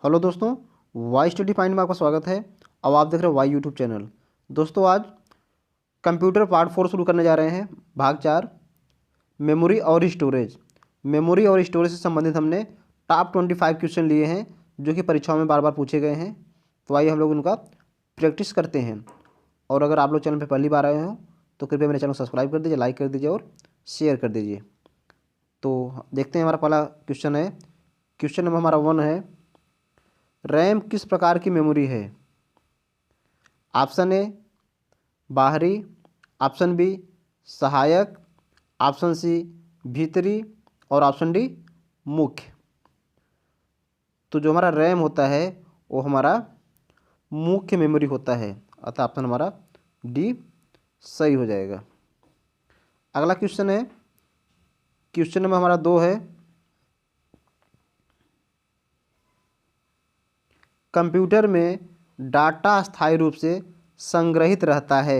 Hello दोस्तों, Y study find में आपका स्वागत है। अब आप देख रहे हो वाई यूट्यूब चैनल। दोस्तों, आज कंप्यूटर पार्ट 4 शुरू करने जा रहे हैं, भाग 4, मेमोरी और स्टोरेज। मेमोरी और स्टोरेज से संबंधित हमने टॉप 25 क्वेश्चन लिए हैं जो कि परीक्षाओं में बार बार पूछे गए हैं। तो आइए हम लोग उनका प्रैक्टिस करते हैं। और अगर आप लोग चैनल पर पहली बार आए हो तो कृपया मेरे चैनल को सब्सक्राइब कर दीजिए, लाइक कर दीजिए और शेयर कर दीजिए। तो देखते हैं, हमारा पहला क्वेश्चन है। क्वेश्चन नंबर हमारा 1 है, रैम किस प्रकार की मेमोरी है? ऑप्शन ए बाहरी, ऑप्शन बी सहायक, ऑप्शन सी भीतरी और ऑप्शन डी मुख्य। तो जो हमारा रैम होता है वो हमारा मुख्य मेमोरी होता है, अतः ऑप्शन हमारा डी सही हो जाएगा। अगला क्वेश्चन है, क्वेश्चन नंबर हमारा 2 है, कंप्यूटर में डाटा अस्थायी रूप से संग्रहित रहता है।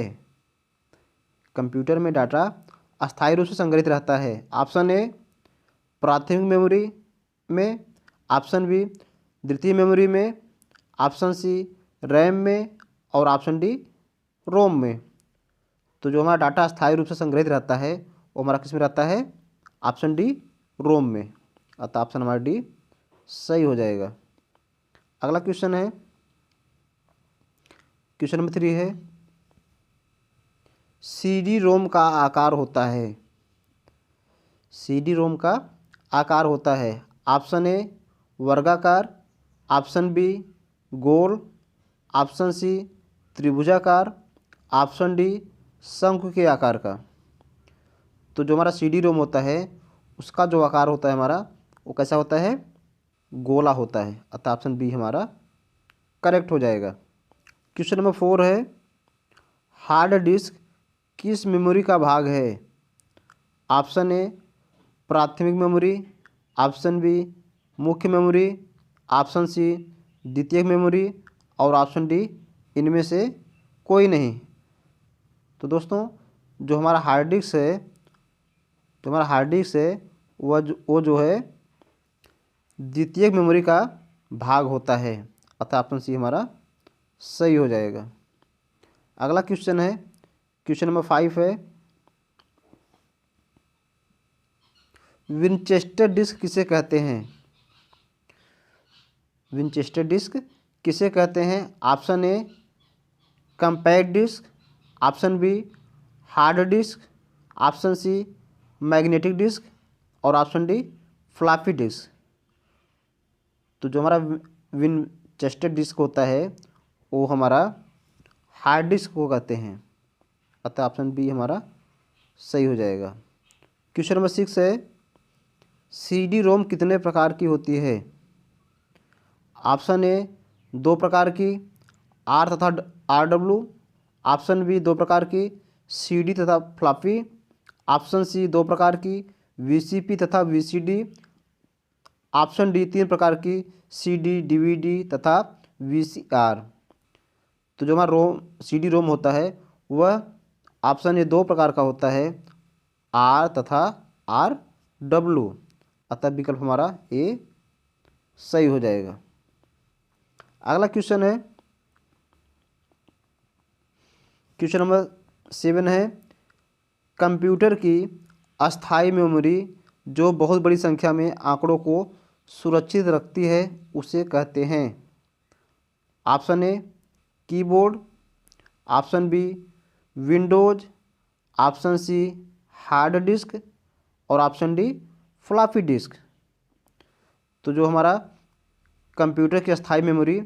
कंप्यूटर में डाटा अस्थायी रूप से संग्रहित रहता है। ऑप्शन ए प्राथमिक मेमोरी में, ऑप्शन बी द्वितीय मेमोरी में, ऑप्शन सी रैम में और ऑप्शन डी रोम में। तो जो हमारा डाटा अस्थायी रूप से संग्रहित रहता है वो हमारा किस में रहता है? ऑप्शन डी रोम में, अतः ऑप्शन हमारा डी सही हो जाएगा। अगला क्वेश्चन है, क्वेश्चन नंबर 3 है, सीडी रोम का आकार होता है। सीडी रोम का आकार होता है। ऑप्शन ए वर्गाकार, ऑप्शन बी गोल, ऑप्शन सी त्रिभुजाकार, ऑप्शन डी शंकु के आकार का। तो जो हमारा सीडी रोम होता है उसका जो आकार होता है हमारा वो कैसा होता है? गोला होता है, अतः ऑप्शन बी हमारा करेक्ट हो जाएगा। क्वेश्चन नंबर 4 है, हार्ड डिस्क किस मेमोरी का भाग है? ऑप्शन ए प्राथमिक मेमोरी, ऑप्शन बी मुख्य मेमोरी, ऑप्शन सी द्वितीयक मेमोरी और ऑप्शन डी इनमें से कोई नहीं। तो दोस्तों, जो हमारा हार्ड डिस्क है, जो हमारा हार्ड डिस्क है वो जो है द्वितीयक मेमोरी का भाग होता है, अतः ऑप्शन सी हमारा सही हो जाएगा। अगला क्वेश्चन है, क्वेश्चन नंबर 5 है, विनचेस्टर डिस्क किसे कहते हैं? विनचेस्टर डिस्क किसे कहते हैं? Option A compact disc, option B hard disk, option C magnetic disk और ऑप्शन डी फ्लॉपी डिस्क। तो जो हमारा विनचेस्टर डिस्क होता है वो हमारा हार्ड डिस्क को कहते हैं, अतः ऑप्शन बी हमारा सही हो जाएगा। क्वेश्चन नंबर 6 है, सीडी रोम कितने प्रकार की होती है? ऑप्शन ए 2 प्रकार की, आर तथा RW, ऑप्शन बी 2 प्रकार की, सीडी तथा फ्लॉपी, ऑप्शन सी 2 प्रकार की, VCP तथा VCD, ऑप्शन डी 3 प्रकार की, CD DVD तथा VCR। तो जो हमारा CD रोम होता है वह ऑप्शन ए 2 प्रकार का होता है, R तथा RW, अतः विकल्प हमारा ए सही हो जाएगा। अगला क्वेश्चन है, क्वेश्चन नंबर 7 है, कंप्यूटर की अस्थायी मेमोरी जो बहुत बड़ी संख्या में आंकड़ों को सुरक्षित रखती है उसे कहते हैं। Option A keyboard, option B Windows, option C hard disk और ऑप्शन डी फ्लॉपी डिस्क। तो जो हमारा कंप्यूटर की अस्थायी मेमोरी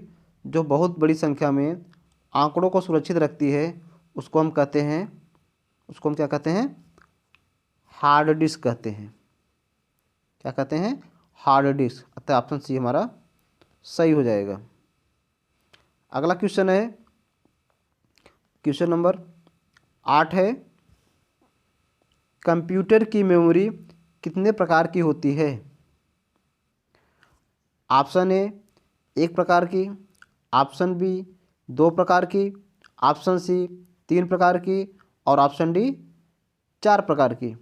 जो बहुत बड़ी संख्या में आंकड़ों को सुरक्षित रखती है उसको हम कहते हैं, उसको हम क्या कहते हैं? हार्ड डिस्क कहते हैं। क्या कहते हैं? हार्ड डिस्क, अतः ऑप्शन सी हमारा सही हो जाएगा। अगला क्वेश्चन है, क्वेश्चन नंबर 8 है, कंप्यूटर की मेमोरी कितने प्रकार की होती है? ऑप्शन ए 1 प्रकार की, ऑप्शन बी 2 प्रकार की, ऑप्शन सी 3 प्रकार की और ऑप्शन डी 4 प्रकार की।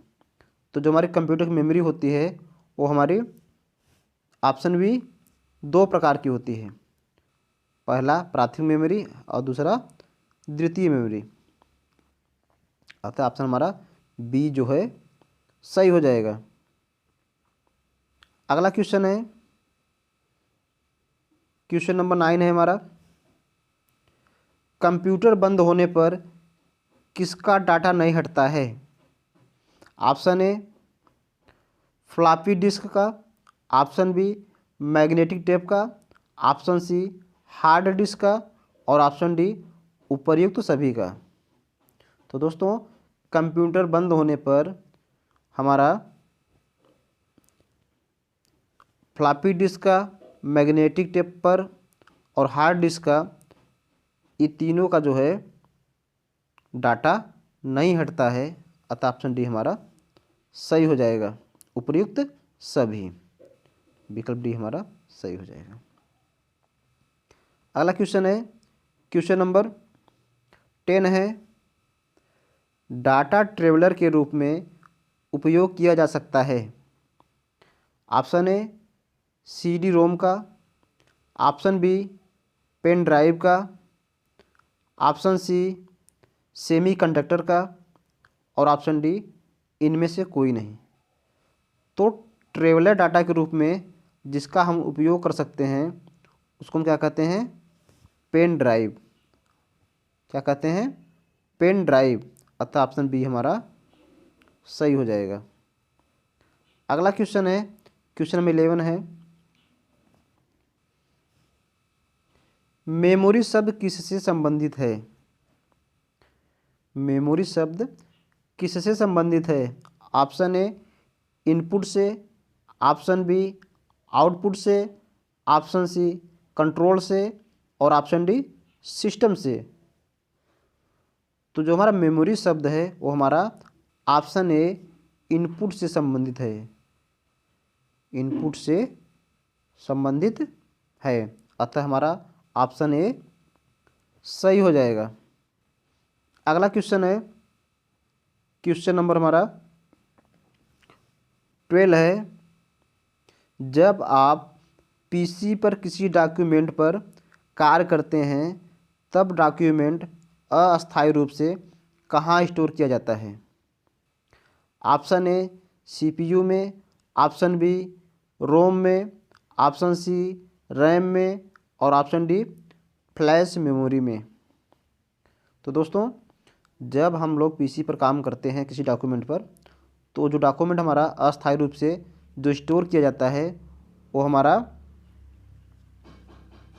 तो जो हमारी कंप्यूटर की मेमोरी होती है वो हमारी ऑप्शन बी दो प्रकार की होती है, पहला प्राथमिक मेमोरी और दूसरा द्वितीय मेमोरी। अतः ऑप्शन हमारा बी जो है सही हो जाएगा। अगला क्वेश्चन है, क्वेश्चन नंबर 9 है हमारा, कंप्यूटर बंद होने पर किसका डाटा नहीं हटता है? ऑप्शन ए फ्लॉपी डिस्क का, ऑप्शन बी मैग्नेटिक टेप का, ऑप्शन सी हार्ड डिस्क का और ऑप्शन डी उपर्युक्त सभी का। तो दोस्तों कंप्यूटर बंद होने पर हमारा फ्लॉपी डिस्क का, मैग्नेटिक टेप पर और हार्ड डिस्क का, ये तीनों का जो है डाटा नहीं हटता है। अतः ऑप्शन डी हमारा सही हो जाएगा, उपर्युक्त सभी। विकल्प डी हमारा सही हो जाएगा। अगला क्वेश्चन है, क्वेश्चन नंबर 10 है, डाटा ट्रेवलर के रूप में उपयोग किया जा सकता है। ऑप्शन ए सीडी रोम का, ऑप्शन बी पेन ड्राइव का, ऑप्शन सी सेमीकंडक्टर का और ऑप्शन डी इनमें से कोई नहीं। तो ट्रेवलर डाटा के रूप में जिसका हम उपयोग कर सकते हैं उसको हम क्या कहते हैं? Pen drive. क्या कहते हैं? Pen drive. अतः ऑप्शन बी हमारा सही हो जाएगा। अगला क्वेश्चन है, क्वेश्चन नंबर 11 है, मेमोरी शब्द किससे संबंधित है? मेमोरी शब्द किससे संबंधित है? ऑप्शन ए इनपुट से, ऑप्शन बी आउटपुट से, ऑप्शन सी कंट्रोल से और ऑप्शन डी सिस्टम से। तो जो हमारा मेमोरी शब्द है वो हमारा ऑप्शन ए इनपुट से संबंधित है, इनपुट से संबंधित है। अतः हमारा ऑप्शन ए सही हो जाएगा। अगला क्वेश्चन है, क्वेश्चन नंबर हमारा 12 है, जब आप पीसी पर किसी डॉक्यूमेंट पर कार्य करते हैं तब डॉक्यूमेंट अस्थायी रूप से कहाँ स्टोर किया जाता है? ऑप्शन ए सीपीयू में, ऑप्शन बी रोम में, ऑप्शन सी रैम में और ऑप्शन डी फ्लैश मेमोरी में। तो दोस्तों जब हम लोग पीसी पर काम करते हैं किसी डॉक्यूमेंट पर, तो जो डॉक्यूमेंट हमारा अस्थायी रूप से जो स्टोर किया जाता है वो हमारा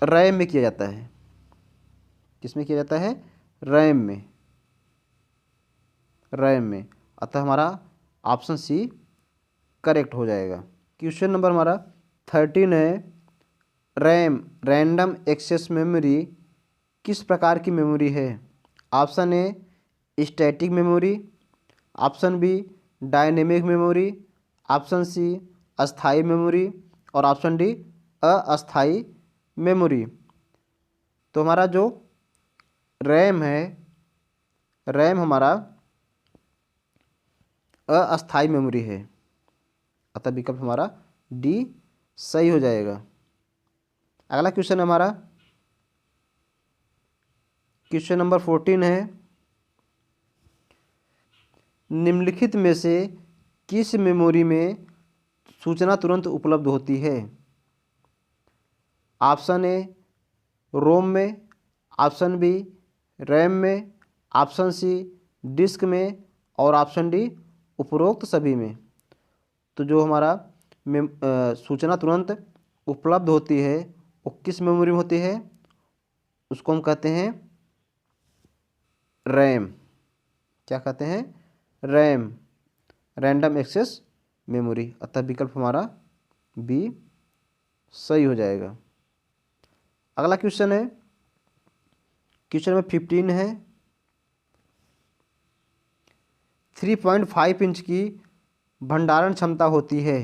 रैम में किया जाता है। किसमें किया जाता है? रैम में, रैम में। अतः हमारा ऑप्शन सी करेक्ट हो जाएगा। क्वेश्चन नंबर हमारा 13 है, रैम रैंडम एक्सेस मेमोरी किस प्रकार की मेमोरी है? Option A static memory, option B dynamic memory, option C अस्थायी मेमोरी और ऑप्शन डी अस्थायी मेमोरी। तो हमारा जो रैम है, रैम हमारा अस्थायी मेमोरी है। अतः विकल्प हमारा डी सही हो जाएगा। अगला क्वेश्चन हमारा क्वेश्चन नंबर 14 है, निम्नलिखित में से किस मेमोरी में सूचना तुरंत उपलब्ध होती है? ऑप्शन ए रोम में, ऑप्शन बी रैम में, ऑप्शन सी डिस्क में और ऑप्शन डी उपरोक्त सभी में। तो जो हमारा सूचना तुरंत उपलब्ध होती है वो किस मेमोरी में होती है? उसको हम कहते हैं रैम। क्या कहते हैं? RAM, random access memory. अतः विकल्प हमारा बी सही हो जाएगा। अगला क्वेश्चन है, क्वेश्चन नंबर 15 है, 3.5 इंच की भंडारण क्षमता होती है।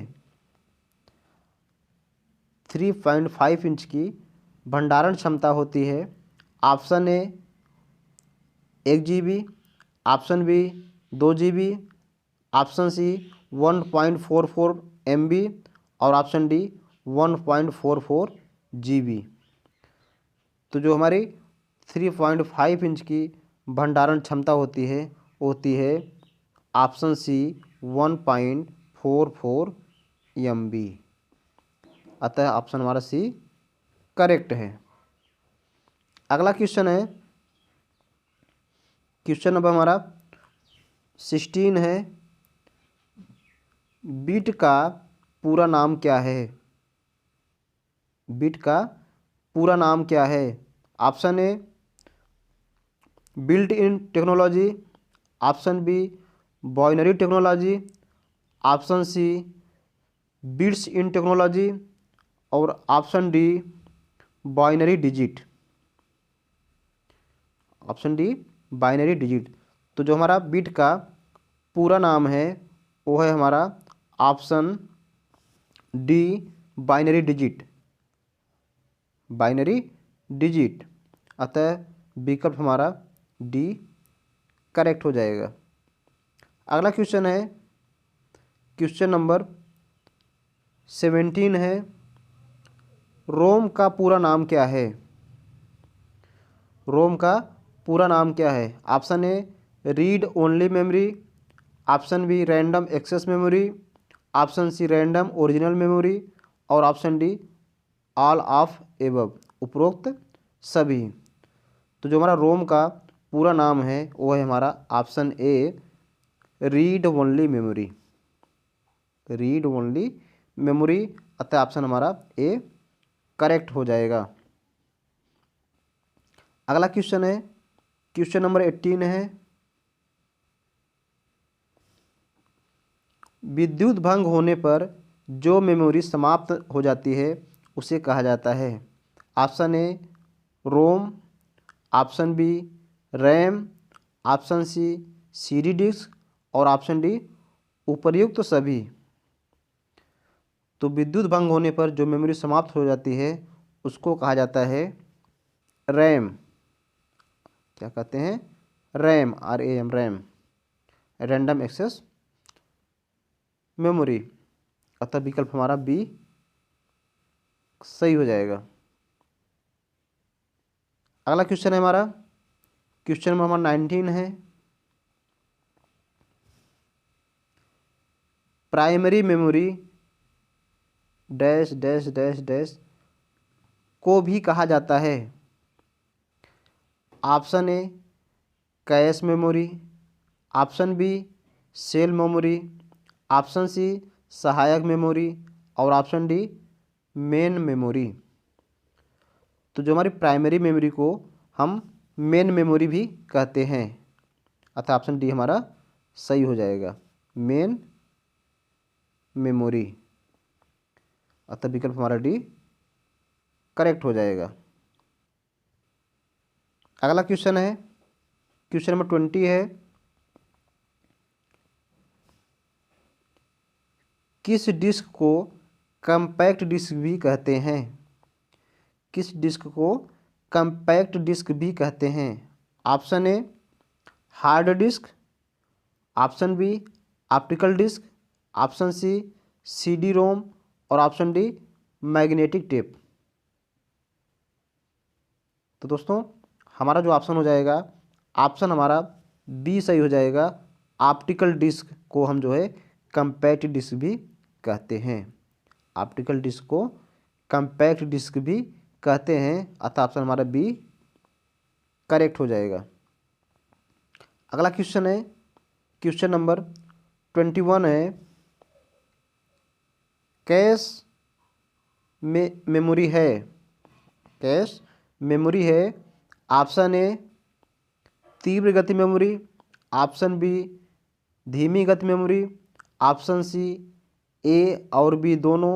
3.5 इंच की भंडारण क्षमता होती है। Option A 1 GB, option B 2 GB, option C 1.44 MB और ऑप्शन डी 1.44 GB। तो जो हमारी 3.5 इंच की भंडारण क्षमता होती है ऑप्शन सी 1.44 MB। अतः ऑप्शन हमारा सी करेक्ट है। अगला क्वेश्चन है, क्वेश्चन नंबर हमारा 16 है। बिट का पूरा नाम क्या है? बिट का पूरा नाम क्या है? Option A built in technology, option B binary technology, option C bits in technology और option D binary digit. Option D binary digit. तो जो हमारा बिट का पूरा नाम है वो है हमारा option D binary digit. Binary digit. अतः विकल्प हमारा डी करेक्ट हो जाएगा। अगला क्वेश्चन है, क्वेश्चन नंबर 17 है। रोम का पूरा नाम क्या है? रोम का पूरा नाम क्या है? Option A read only memory, option B random access memory, option C random original memory और option D all of above, उपरोक्त सभी। तो जो हमारा रोम का पूरा नाम है वो है हमारा option A read only memory. Read only memory. अतः ऑप्शन हमारा ए करेक्ट हो जाएगा। अगला क्वेश्चन है, क्वेश्चन नंबर 18 है। विद्युत भंग होने पर जो मेमोरी समाप्त हो जाती है उसे कहा जाता है। Option A ROM, option B RAM, option C CD disk और ऑप्शन डी उपर्युक्त सभी। तो विद्युत भंग होने पर जो मेमोरी समाप्त हो जाती है उसको कहा जाता है रैम। क्या कहते हैं? RAM, RAM, RAM, random access memory. अतः विकल्प हमारा बी सही हो जाएगा। अगला क्वेश्चन है हमारा, क्वेश्चन नंबर हमारा 19 है। Primary memory dash dash dash dash को भी कहा जाता है। Option A cache memory, option B cell memory, option C सहायक मेमोरी और ऑप्शन डी मेन मेमोरी। तो जो हमारी प्राइमरी मेमोरी को हम मेन मेमोरी भी कहते हैं। अतः ऑप्शन डी हमारा सही हो जाएगा, मेन मेमोरी। अतः विकल्प हमारा डी करेक्ट हो जाएगा। अगला क्वेश्चन है, क्वेश्चन नंबर 20 है। किस डिस्क को कम्पैक्ट डिस्क भी कहते हैं? किस डिस्क को कम्पैक्ट डिस्क भी कहते हैं? Option A hard disk, option B optical disk, option C CD ROM और ऑप्शन डी मैग्नेटिक टेप। तो दोस्तों हमारा जो ऑप्शन हो जाएगा, ऑप्शन हमारा बी सही हो जाएगा। ऑप्टिकल डिस्क को हम जो है कम्पैक्ट डिस्क भी कहते हैं। ऑप्टिकल डिस्क को कम्पैक्ट डिस्क भी कहते हैं। अतः ऑप्शन हमारा बी करेक्ट हो जाएगा। अगला क्वेश्चन है, क्वेश्चन नंबर 21 है। कैश मेमोरी है, कैश मेमोरी है। ऑप्शन ए तीव्र गति मेमोरी, ऑप्शन बी धीमी गति मेमोरी, ऑप्शन सी ए और बी दोनों,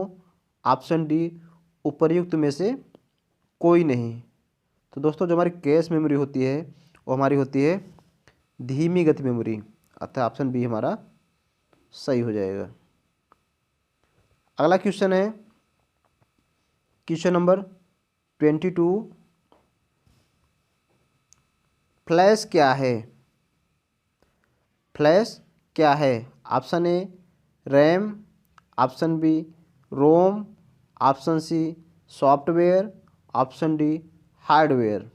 ऑप्शन डी उपर्युक्त में से कोई नहीं। तो दोस्तों जो हमारी कैश मेमोरी होती है वो हमारी होती है धीमी गति मेमोरी। अतः ऑप्शन बी हमारा सही हो जाएगा। अगला क्वेश्चन है, क्वेश्चन नंबर 22। फ्लैश क्या है? फ्लैश क्या है? Option A RAM, option B ROM, option C software, option D hardware.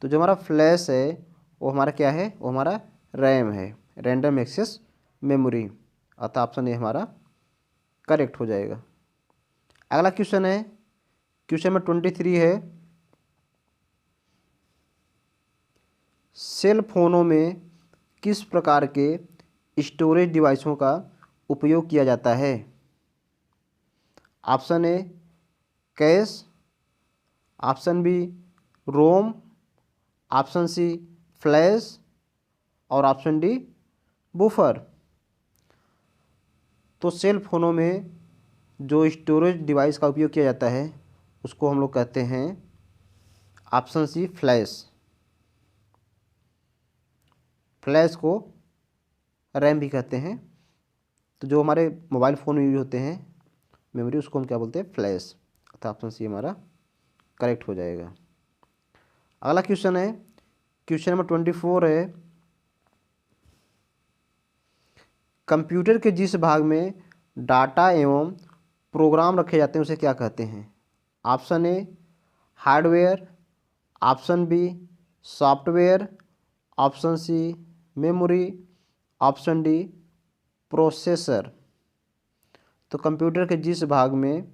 तो जो हमारा फ्लैश है वो हमारा क्या है, वो हमारा रैम है, रैंडम एक्सेस मेमोरी, अतः ऑप्शन ए हमारा करेक्ट हो जाएगा। अगला क्वेश्चन है, क्वेश्चन नंबर 23 है, सेल फोनों में किस प्रकार के स्टोरेज डिवाइसों का उपयोग किया जाता है? Option A cache, option B ROM, option C flash और ऑप्शन डी बफर। तो सेल फोनों में जो स्टोरेज डिवाइस का उपयोग किया जाता है उसको हम लोग कहते हैं ऑप्शन सी फ्लैश। फ्लैश को रैम भी कहते हैं। तो जो हमारे मोबाइल फ़ोन में यूज होते हैं मेमोरी, उसको हम क्या बोलते हैं, फ्लैश। तो ऑप्शन सी हमारा करेक्ट हो जाएगा। अगला क्वेश्चन है, क्वेश्चन नंबर 24 है, कंप्यूटर के जिस भाग में डाटा एवं प्रोग्राम रखे जाते हैं उसे क्या कहते हैं? Option A hardware, option B software, option C memory, option D processor. तो कंप्यूटर के जिस भाग में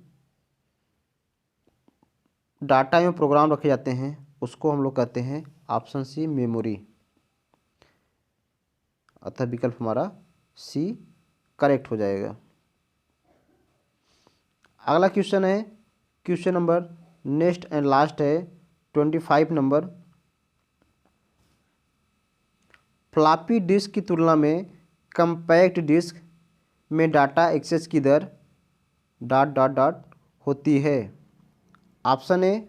डाटा एवं प्रोग्राम रखे जाते हैं उसको हम लोग कहते हैं ऑप्शन सी मेमोरी, अतः विकल्प हमारा सी करेक्ट हो जाएगा। अगला क्वेश्चन है, question number next and last है 25 नंबर, फ्लॉपी डिस्क की तुलना में कंपैक्ट डिस्क में डाटा एक्सेस की दर ... होती है। ऑप्शन ए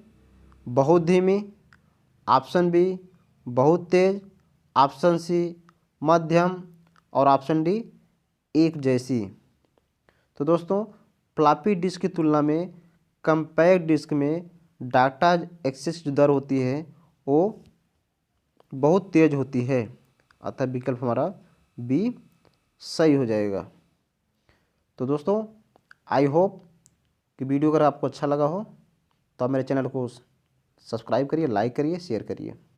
बहुत धीमी, ऑप्शन बी बहुत तेज, ऑप्शन सी मध्यम और ऑप्शन डी एक जैसी। तो दोस्तों फ्लॉपी डिस्क की तुलना में कंपैक्ट डिस्क में डाटा एक्सेस की दर होती है वो बहुत तेज होती है, अतः विकल्प हमारा बी सही हो जाएगा। तो दोस्तों आई होप कि वीडियो अगर आपको अच्छा लगा हो तो आप मेरे चैनल को सब्सक्राइब करिए, लाइक करिए, शेयर करिए।